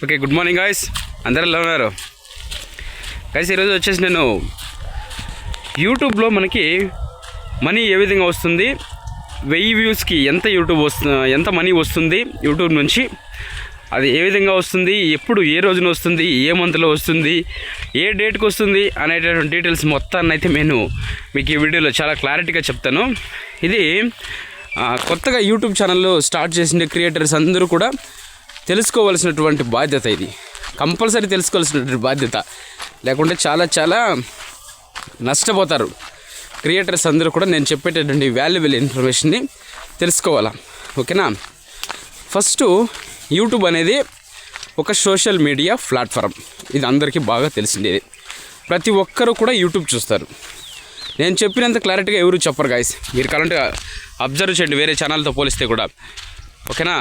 Okay, good morning guys. అందరూ ఎలా ఉన్నారు గాయ్స్? ఈరోజు వచ్చేసి నేను యూట్యూబ్లో మనకి మనీ ఏ విధంగా వస్తుంది, 1000 వ్యూస్కి ఎంత మనీ వస్తుంది యూట్యూబ్ నుంచి, అది ఏ విధంగా వస్తుంది, ఎప్పుడు ఏ రోజున వస్తుంది, ఏ మంత్లో వస్తుంది, ఏ డేట్కి వస్తుంది అనేటటువంటి డీటెయిల్స్ మొత్తాన్ని అయితే నేను మీకు ఈ వీడియోలో చాలా క్లారిటీగా చెప్తాను. ఇది కొత్తగా యూట్యూబ్ ఛానల్లో స్టార్ట్ చేసిన క్రియేటర్స్ అందరూ కూడా తెలుసుకోవాల్సినటువంటి బాధ్యత. ఇది కంపల్సరీ తెలుసుకోవాల్సినటువంటి బాధ్యత, లేకుంటే చాలా నష్టపోతారు క్రియేటర్స్ అందరూ కూడా. నేను చెప్పేటటువంటి వాల్యుబుల్ ఇన్ఫర్మేషన్ని తెలుసుకోవాలా, ఓకేనా? ఫస్ట్, యూట్యూబ్ అనేది ఒక సోషల్ మీడియా ప్లాట్ఫామ్. ఇది అందరికీ బాగా తెలిసిండేది. ప్రతి ఒక్కరూ కూడా యూట్యూబ్ చూస్తారు. నేను చెప్పినంత క్లారిటీగా ఎవరు చెప్పరు గాయస్. మీరు కరెంట్గా అబ్జర్వ్ చేయండి, వేరే ఛానల్తో పోలిస్తే కూడా, ఓకేనా?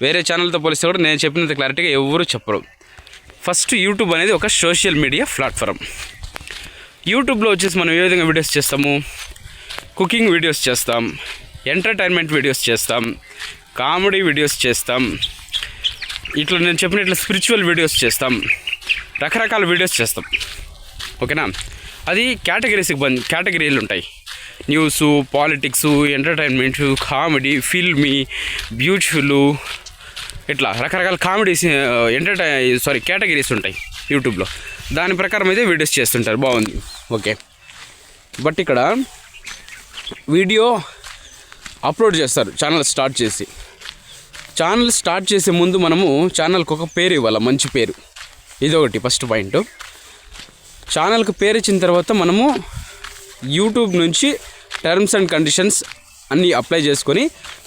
వేరే ఛానల్తో పోలిస్తే కూడా నేను చెప్పినంత క్లారిటీగా ఎవరు చెప్పరు. ఫస్ట్, యూట్యూబ్ అనేది ఒక సోషల్ మీడియా ప్లాట్ఫామ్. యూట్యూబ్లో వచ్చేసి మనం ఏ విధంగా వీడియోస్ చేస్తాము? కుకింగ్ వీడియోస్ చేస్తాం, ఎంటర్టైన్మెంట్ వీడియోస్ చేస్తాం, కామెడీ వీడియోస్ చేస్తాం, ఇట్లా నేను చెప్పినట్లు స్పిరిచువల్ వీడియోస్ చేస్తాం, రకరకాల వీడియోస్ చేస్తాం, ఓకేనా? అది కేటగిరీలు ఉంటాయి. News, politics, entertainment, comedy, filmy, beautiful, ఇట్లా రకరకాల కేటగిరీస్ ఉంటాయి యూట్యూబ్లో. దాని ప్రకారం అయితే వీడియోస్ చేస్తుంటారు. బాగుంది, ఓకే. బట్ ఇక్కడ వీడియో అప్లోడ్ చేస్తారు ఛానల్ స్టార్ట్ చేసే ముందు మనము ఛానల్కి ఒక పేరు ఇవ్వాలి, మంచి పేరు. ఇదొకటి ఫస్ట్ పాయింట్. ఛానల్కి పేరు ఇచ్చిన తర్వాత మనము యూట్యూబ్ నుంచి టర్మ్స్ అండ్ కండిషన్స్ అన్నీ అప్లై చేసుకొని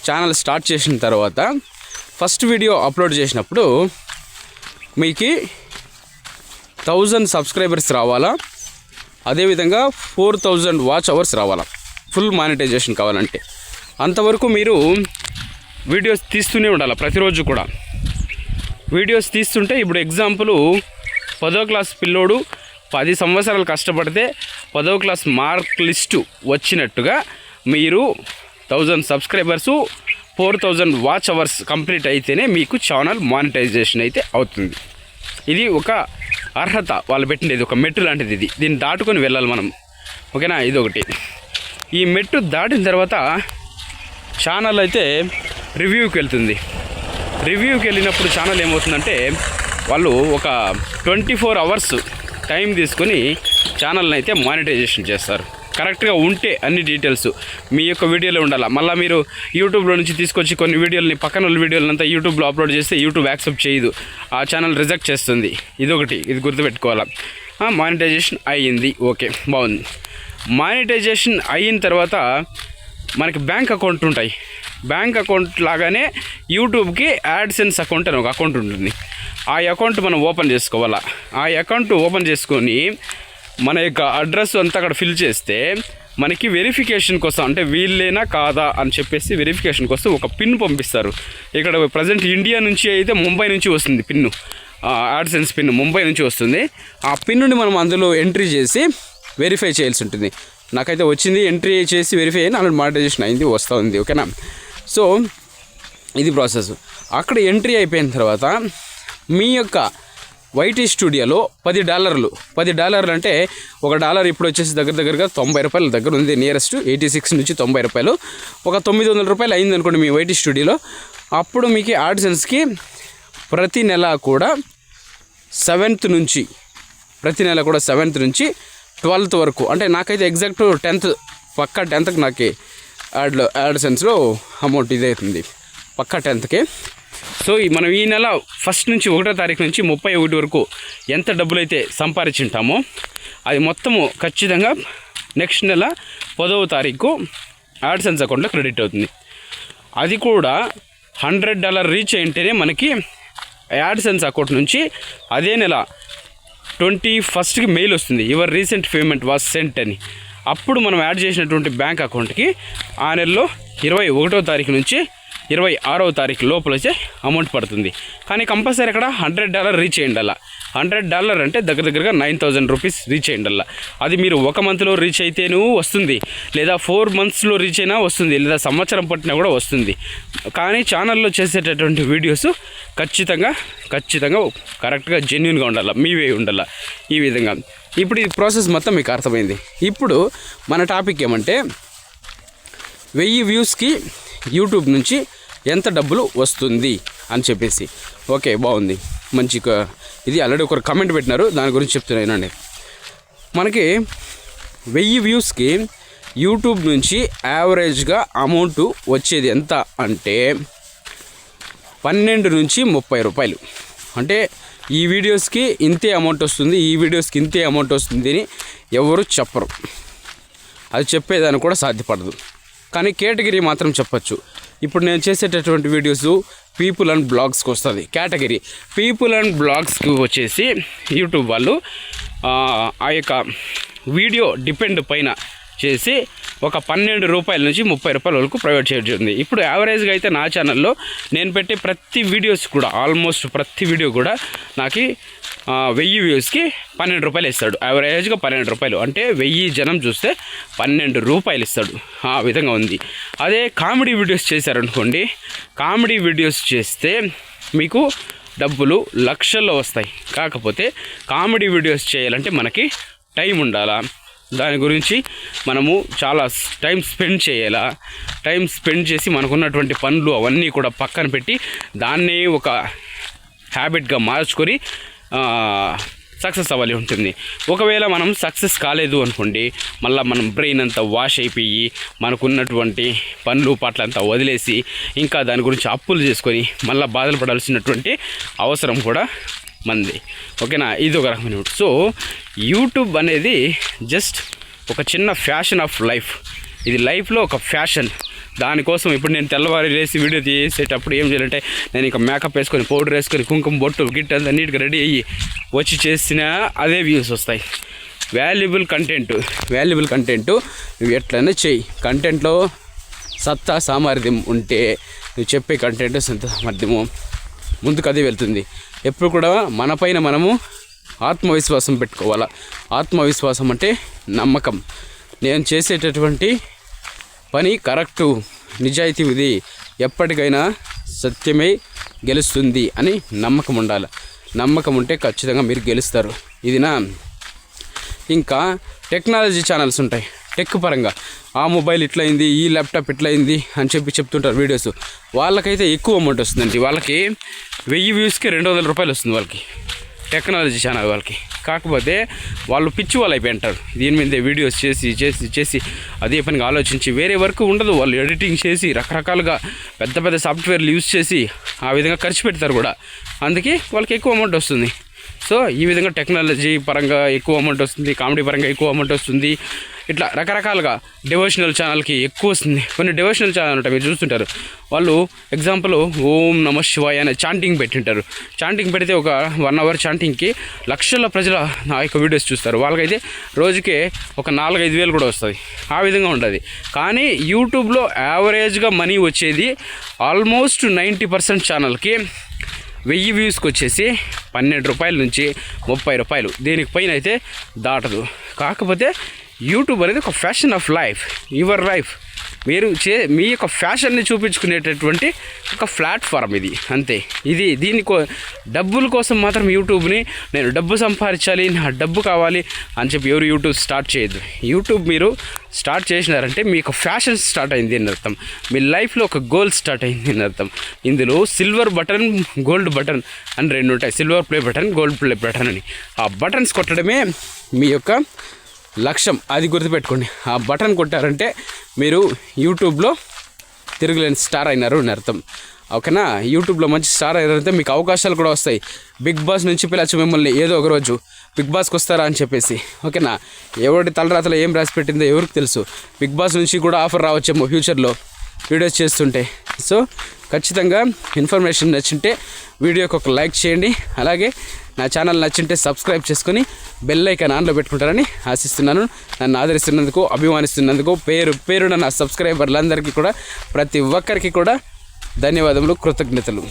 ఛానల్ స్టార్ట్ చేసిన తర్వాత ఫస్ట్ వీడియో అప్లోడ్ చేసినప్పుడు మీకు 1000 సబ్స్క్రైబర్స్ రావాలా, అదేవిధంగా 4000 వాచ్ అవర్స్ రావాలా, ఫుల్ మానిటైజేషన్ కావాలంటే. అంతవరకు మీరు వీడియోస్ తీస్తూనే ఉండాలి, ప్రతిరోజు కూడా వీడియోస్ తీస్తుంటే. ఇప్పుడు ఎగ్జాంపుల్, 10వ క్లాస్ పిల్లోడు 10 సంవత్సరాలు కష్టపడితే 10వ క్లాస్ మార్క్ లిస్టు వచ్చినట్టుగా మీరు 1000 సబ్స్క్రైబర్సు, 4000 వాచ్ అవర్స్ కంప్లీట్ అయితేనే మీకు ఛానల్ మానిటైజేషన్ అయితే అవుతుంది. ఇది ఒక అర్హత వాళ్ళు పెట్టినది, ఒక మెట్టు లాంటిది. దీన్ని దాటుకొని వెళ్ళాలి మనం, ఓకేనా? ఇదొకటి. ఈ మెట్టు దాటిన తర్వాత ఛానల్ అయితే రివ్యూకి వెళ్తుంది. రివ్యూకి వెళ్ళినప్పుడు ఛానల్ ఏమవుతుందంటే, వాళ్ళు ఒక 24 అవర్స్ టైం తీసుకొని ఛానల్ని అయితే మానిటైజేషన్ చేస్తారు. కరెక్ట్గా ఉంటే అన్ని డీటెయిల్స్ మీ యొక్క వీడియోలో ఉండాలి. మళ్ళీ మీరు యూట్యూబ్లో నుంచి తీసుకొచ్చి కొన్ని వీడియోలని, పక్కన వీడియోలను అంతా యూట్యూబ్లో అప్లోడ్ చేస్తే యూట్యూబ్ యాక్సెప్ట్ చేయదు, ఆ ఛానల్ రిజెక్ట్ చేస్తుంది. ఇదొకటి, ఇది గుర్తుపెట్టుకోవాలా. మానిటైజేషన్ అయ్యింది, ఓకే, బాగుంది. మానిటైజేషన్ అయిన తర్వాత మనకి బ్యాంక్ అకౌంట్ ఉంటాయి. బ్యాంక్ అకౌంట్ లాగానే యూట్యూబ్కి యాడ్సెన్స్ అకౌంట్ అని ఒక అకౌంట్ ఉంటుంది. ఆ అకౌంట్ మనం ఓపెన్ చేసుకోవాలా. ఆ అకౌంట్ ఓపెన్ చేసుకొని మన యొక్క అడ్రస్ అంతా అక్కడ ఫిల్ చేస్తే మనకి వెరిఫికేషన్ కోసం, అంటే వీళ్ళేనా కాదా అని చెప్పేసి వెరిఫికేషన్ కోసం ఒక పిన్ పంపిస్తారు. ఇక్కడ ప్రజెంట్ ఇండియా నుంచి అయితే ముంబై నుంచి వస్తుంది పిన్ను, యాడ్సెన్స్ పిన్ ముంబై నుంచి వస్తుంది. ఆ పిన్నుని మనం అందులో ఎంట్రీ చేసి వెరిఫై చేయాల్సి ఉంటుంది. నాకైతే వచ్చింది, ఎంట్రీ చేసి వెరిఫై అయిన ఆల్రెడీ మానిటైజేషన్ అయింది, వస్తూ ఉంది, ఓకేనా? సో ఇది ప్రాసెస్. అక్కడ ఎంట్రీ అయిపోయిన తర్వాత మీ యొక్క వైటీ స్టూడియోలో $10 అంటే $1 ఇప్పుడు వచ్చేసి దగ్గరగా $90 దగ్గర ఉంది. నియరెస్ట్ 86 నుంచి $90, ఒక $900 అయింది అనుకోండి మీ వైటీ స్టూడియోలో. అప్పుడు మీకు యాడ్సెన్స్కి ప్రతి నెల కూడా 7th నుంచి 12th వరకు, అంటే నాకైతే ఎగ్జాక్ట్ 10th, పక్కా 10th నాకు యాడ్సెన్స్లో అమౌంట్ ఇదే అవుతుంది, పక్కా 10th. సో మనం ఈ నెల 1 నుంచి 1వ తారీఖు నుంచి 31 వరకు ఎంత డబ్బులైతే సంపాదించుంటామో అది మొత్తము ఖచ్చితంగా నెక్స్ట్ నెల 10వ తారీఖు యాడ్సెన్స్ అకౌంట్లో క్రెడిట్ అవుతుంది. అది కూడా $100 రీచ్ అయింటేనే మనకి యాడ్సెన్స్ అకౌంట్ నుంచి అదే నెల 21st మెయిల్ వస్తుంది, your recent payment was cent అని. అప్పుడు మనం యాడ్ చేసినటువంటి బ్యాంక్ అకౌంట్కి ఆ నెలలో 21వ తారీఖు నుంచి 26వ తారీఖు లోపల వచ్చే అమౌంట్ పడుతుంది. కానీ కంపల్సరీ అక్కడ $100 రీచ్ అయ్యింది. అలా $100 అంటే దగ్గరగా 9,000 రూపీస్ రీచ్ అయ్యింది. అలా అది మీరు 1 మంత్లో రీచ్ అయితేనూ వస్తుంది, లేదా 4 మంత్స్లో రీచ్ అయినా వస్తుంది, లేదా సంవత్సరం పట్టినా కూడా వస్తుంది. కానీ ఛానల్లో చేసేటటువంటి వీడియోస్ ఖచ్చితంగా కరెక్ట్గా జెన్యూన్గా ఉండాలి, మీవే ఉండాలి. ఈ విధంగా ఇప్పుడు ఈ ప్రాసెస్ మొత్తం మీకు అర్థమైంది. ఇప్పుడు మన టాపిక్ ఏమంటే 1000 వ్యూస్కి యూట్యూబ్ నుంచి ఎంత డబ్బులు వస్తుంది అని చెప్పేసి. ఓకే, బాగుంది, మంచి. ఇది ఆల్రెడీ ఒకరు కమెంట్ పెట్టినారు, దాని గురించి చెప్తున్నానండి. మనకి 1000 వ్యూస్కి యూట్యూబ్ నుంచి యావరేజ్గా అమౌంట్ వచ్చేది ఎంత అంటే 12 నుంచి 30 రూపాయలు. అంటే ఈ వీడియోస్కి ఇంతే అమౌంట్ వస్తుంది, ఈ వీడియోస్కి ఇంతే అమౌంట్ వస్తుంది అని ఎవరు చెప్పరు. అది చెప్పేదాన్ని కూడా సాధ్యపడదు. కానీ కేటగిరీ మాత్రం చెప్పచ్చు. ఇప్పుడు నేను చేసేటటువంటి వీడియోస్ పీపుల్ అండ్ బ్లాగ్స్కి వస్తుంది కేటగిరీ. పీపుల్ అండ్ బ్లాగ్స్కి వచ్చేసి యూట్యూబ్ వాళ్ళు ఆ యొక్క వీడియో డిపెండ్ పైన చేసి ఒక 12 రూపాయల నుంచి 30 రూపాయల వరకు ప్రొవైడ్ చేయడం. ఇప్పుడు యావరేజ్గా అయితే నా ఛానల్లో నేను పెట్టే ప్రతి వీడియోస్ కూడా, ఆల్మోస్ట్ ప్రతి వీడియో కూడా నాకు 1000 వ్యూస్కి 12 రూపాయలు ఇస్తాడు. యావరేజ్గా 12 రూపాయలు అంటే 1000 జనం చూస్తే 12 రూపాయలు ఇస్తాడు. ఆ విధంగా ఉంది. అదే కామెడీ వీడియోస్ చేశారనుకోండి, కామెడీ వీడియోస్ చేస్తే మీకు డబ్బులు లక్షల్లో వస్తాయి. కాకపోతే కామెడీ వీడియోస్ చేయాలంటే మనకి టైం ఉండాలా, దాని గురించి మనము చాలా టైం స్పెండ్ చేయాలా. టైం స్పెండ్ చేసి మనకున్నటువంటి పనులు అవన్నీ కూడా పక్కన పెట్టి దాన్నే ఒక హ్యాబిట్గా మార్చుకొని సక్సెస్ అవ్వాలి ఉంటుంది. ఒకవేళ మనం సక్సెస్ కాలేదు అనుకోండి, మళ్ళీ మనం బ్రెయిన్ అంతా వాష్ అయిపోయి మనకున్నటువంటి పనులు పాటలంతా వదిలేసి ఇంకా దాని గురించి అప్పులు చేసుకొని మళ్ళీ బాధలు పడాల్సినటువంటి అవసరం కూడా మంది. ఓకేనా, ఇది ఒక రకమైన. సో యూట్యూబ్ అనేది జస్ట్ ఒక చిన్న ఫ్యాషన్ ఆఫ్ లైఫ్. ఇది లైఫ్లో ఒక ఫ్యాషన్. దానికోసం ఇప్పుడు నేను తెల్లవారి లేసి వీడియో తీసేటప్పుడు ఏం చేయాలంటే, నేను ఇంకా మేకప్ వేసుకొని పౌడర్ వేసుకొని కుంకుమ బొట్టు గిట్ అంతా నీట్గా రెడీ అయ్యి వచ్చి చేసినా అదే వ్యూస్ వస్తాయి. వాల్యుబుల్ కంటెంట్ నువ్వు ఎట్లయినా చెయ్యి. కంటెంట్లో సత్తా సామర్థ్యం ఉంటే నువ్వు చెప్పే కంటెంట్ సత్తా సామర్థ్యము ముందుకు అదే వెళ్తుంది. ఎప్పుడు కూడా మనపైన మనము ఆత్మవిశ్వాసం పెట్టుకోవాలా. ఆత్మవిశ్వాసం అంటే నమ్మకం. నేను చేసేటటువంటి పని కరెక్టు, నిజాయితీ, ఇది ఎప్పటికైనా సత్యమే గెలుస్తుంది అని నమ్మకం ఉండాలి. నమ్మకం ఉంటే ఖచ్చితంగా మీరు గెలుస్తారు. ఇదినా. ఇంకా టెక్నాలజీ ఛానల్స్ ఉంటాయి. టెక్ పరంగా ఆ మొబైల్ ఇట్లయింది, ఈ ల్యాప్టాప్ ఇట్లయింది అని చెప్తుంటారు వీడియోస్. వాళ్ళకైతే ఎక్కువ అమౌంట్ వస్తుందండి. వాళ్ళకి 1000 వ్యూస్కి 200 రూపాయలు వస్తుంది వాళ్ళకి, టెక్నాలజీ ఛానల్ వాళ్ళకి. కాకపోతే వాళ్ళు పిచ్చి వాళ్ళు అయిపోయి అంటారు. దీని మీద వీడియోస్ చేసి అదే పనిగా ఆలోచించి వేరే వర్క్ ఉండదు. వాళ్ళు ఎడిటింగ్ చేసి రకరకాలుగా పెద్ద సాఫ్ట్వేర్లు యూజ్ చేసి ఆ విధంగా ఖర్చు పెడతారు కూడా. అందుకే వాళ్ళకి ఎక్కువ అమౌంట్ వస్తుంది. సో ఈ విధంగా టెక్నాలజీ పరంగా ఎక్కువ అమౌంట్ వస్తుంది, కామెడీ పరంగా ఎక్కువ అమౌంట్ వస్తుంది. ఇట్లా రకరకాలుగా డివోషనల్ ఛానల్కి ఎక్కువ వస్తుంది. కొన్ని డివోషనల్ ఛానల్ ఉంటాయి, మీరు చూస్తుంటారు. వాళ్ళు ఎగ్జాంపుల్ ఓం నమ శివాయ అనే చాంటింగ్ పెట్టింటారు. చాంటింగ్ పెడితే ఒక 1 అవర్ చాంటింగ్కి లక్షల ప్రజల నా యొక్క వీడియోస్ చూస్తారు. వాళ్ళకైతే రోజుకే ఒక 4-5 వేలు కూడా వస్తుంది. ఆ విధంగా ఉంటుంది. కానీ యూట్యూబ్లో యావరేజ్గా మనీ వచ్చేది ఆల్మోస్ట్ 90% ఛానల్కి 1000 వ్యూస్కి వచ్చేసి 12 రూపాయల నుంచి 30 రూపాయలు. దీనికి పైన అయితే దాటదు. కాకపోతే యూట్యూబ్ అనేది ఒక fashion of life, your life. మీరు మీ యొక్క ఫ్యాషన్ని చూపించుకునేటటువంటి ఒక ప్లాట్ఫామ్ ఇది, అంతే. డబ్బుల కోసం మాత్రం యూట్యూబ్ని నేను డబ్బు సంపాదించాలి, నా డబ్బు కావాలి అని చెప్పి ఎవరు యూట్యూబ్ స్టార్ట్ చేయొద్దు. యూట్యూబ్ మీరు స్టార్ట్ చేసినారంటే మీ యొక్క ఫ్యాషన్ స్టార్ట్ అయింది అని అర్థం. మీ లైఫ్లో ఒక గోల్ స్టార్ట్ అయింది అని అర్థం. ఇందులో సిల్వర్ బటన్, గోల్డ్ బటన్ అని 2 ఉంటాయి. Silver play button, gold play button అని. ఆ బటన్స్ కొట్టడమే మీ యొక్క లక్ష్యం. అది గుర్తుపెట్టుకోండి. ఆ బటన్ కొట్టారంటే మీరు యూట్యూబ్లో తిరుగులేని స్టార్ అయినారు అని అర్థం. ఓకేనా, యూట్యూబ్లో మంచి స్టార్ అయినారంటే మీకు అవకాశాలు కూడా వస్తాయి. బిగ్ బాస్ నుంచి పిలవచ్చు మిమ్మల్ని ఏదో ఒక రోజు బిగ్ బాస్కి వస్తారా అని చెప్పేసి. ఓకేనా, ఎవరి తలరాతలో ఏం రాసి పెట్టిందో ఎవరికి తెలుసు. బిగ్ బాస్ నుంచి కూడా ఆఫర్ రావచ్చేమో ఫ్యూచర్లో వీడియోస్ చేస్తుంటే. సో ఖచ్చితంగా ఇన్ఫర్మేషన్ నచ్చింటే వీడియోకి ఒక లైక్ చేయండి. అలాగే నా ఛానల్ నచ్చింటే సబ్స్క్రైబ్ చేసుకొని బెల్ ఐకాన్ ఆన్లో పెట్టుకుంటారని ఆశిస్తున్నాను. నన్ను ఆదరిస్తున్నందుకు, అభిమానిస్తున్నందుకు పేరున నా సబ్స్క్రైబర్లందరికీ కూడా, ప్రతి ఒక్కరికి కూడా ధన్యవాదములు, కృతజ్ఞతలు.